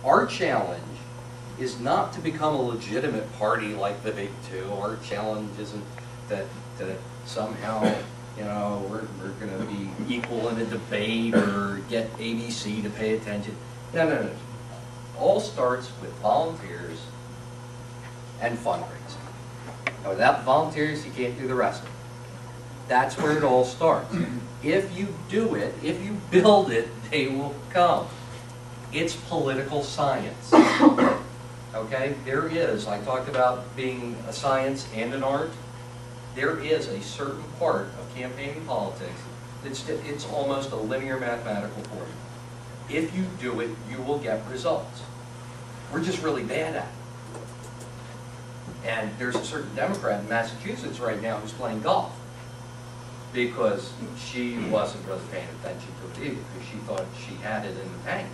Our challenge is not to become a legitimate party like the big two. Our challenge isn't that somehow, you know, we're going to be equal in a debate or get ABC to pay attention. No, no, no. It all starts with volunteers and fundraising. Now, without the volunteers, you can't do the rest of it. That's where it all starts. If you do it, if you build it, they will come. It's political science. Okay? There is, I talked about being a science and an art. There is a certain part of campaign politics it's almost a linear mathematical formula. If you do it, you will get results. We're just really bad at it. And there's a certain Democrat in Massachusetts right now who's playing golf because she wasn't really paying attention to it either because she thought she had it in the tank.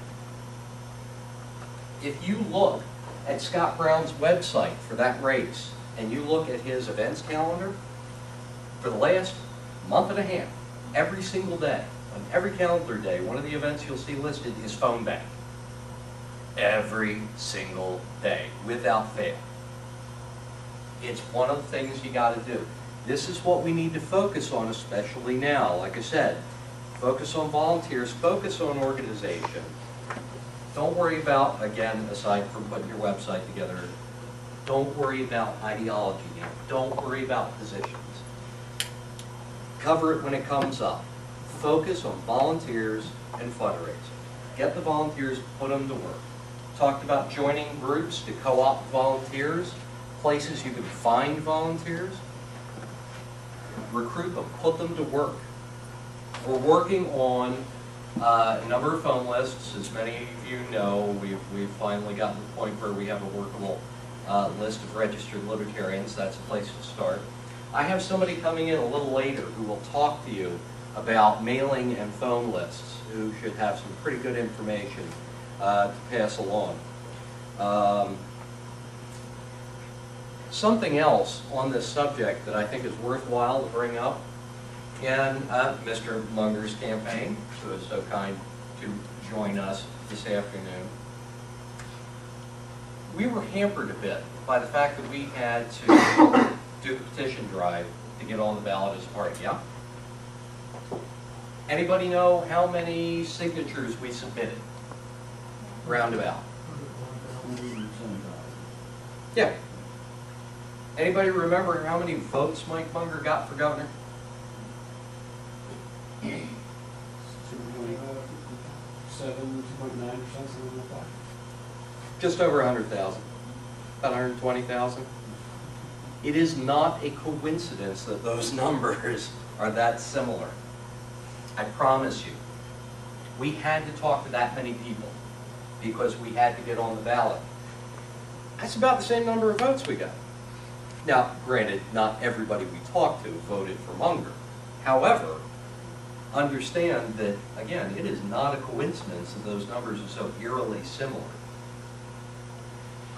If you look at Scott Brown's website for that race and you look at his events calendar, for the last month and a half, every single day, on every calendar day, one of the events you'll see listed is phone bank. Every single day, without fail. It's one of the things you got to do. This is what we need to focus on, especially now. Like I said, focus on volunteers, focus on organization. Don't worry about, again, aside from putting your website together, don't worry about ideology now. Don't worry about positions. Cover it when it comes up. Focus on volunteers and fundraising. Get the volunteers, put them to work. Talked about joining groups to co-opt volunteers, places you can find volunteers. Recruit them, put them to work. We're working on a number of phone lists. As many of you know, we've finally gotten to the point where we have a workable list of registered libertarians. That's a place to start. I have somebody coming in a little later who will talk to you about mailing and phone lists, who should have some pretty good information to pass along. Something else on this subject that I think is worthwhile to bring up, in Mr. Munger's campaign, who is so kind to join us this afternoon, we were hampered a bit by the fact that we had to do the petition drive to get on the ballot as a party. Yeah? Anybody know how many signatures we submitted? Roundabout. Yeah. Anybody remember how many votes Mike Munger got for governor? 7.9%, something like that. Just over 100,000. About 120,000. It is not a coincidence that those numbers are that similar. I promise you. We had to talk to that many people because we had to get on the ballot. That's about the same number of votes we got. Now, granted, not everybody we talked to voted for Munger. However, understand that, again, it is not a coincidence that those numbers are so eerily similar.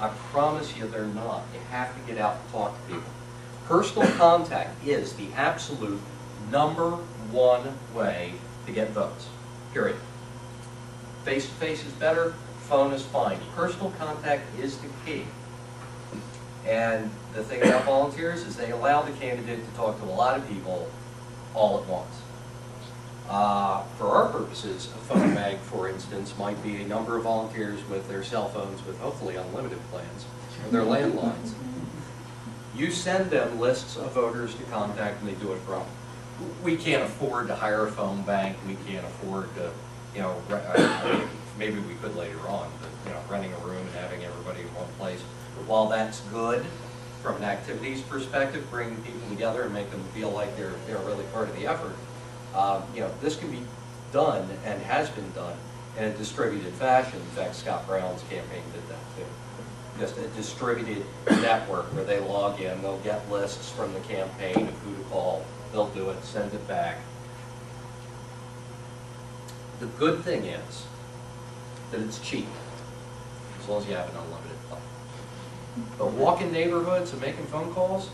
I promise you they're not. You have to get out and talk to people. Personal contact is the absolute #1 way to get votes, period. Face-to-face is better, phone is fine. Personal contact is the key. And the thing about volunteers is they allow the candidate to talk to a lot of people all at once. For our purposes, a phone bank, for instance, might be a number of volunteers with their cell phones with hopefully unlimited plans, or their landlines. You send them lists of voters to contact and they do it from. We can't afford to hire a phone bank, we can't afford to, you know, maybe we could later on, but, you know, renting a room and having everybody in one place. But while that's good from an activities perspective, bringing people together and make them feel like they're really part of the effort, you know, this can be done and has been done in a distributed fashion. In fact, Scott Brown's campaign did that too. Just a distributed network where they log in, they'll get lists from the campaign of who to call, they'll do it, send it back. The good thing is that it's cheap, as long as you have an unlimited fund. But walking neighborhoods and making phone calls,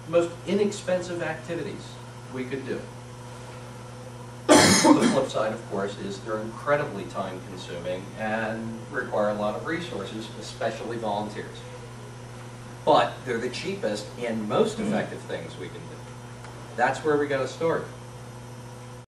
the most inexpensive activities we could do. The flip side, of course, is they're incredibly time-consuming and require a lot of resources, especially volunteers. But they're the cheapest and most effective things we can do. That's where we got to start.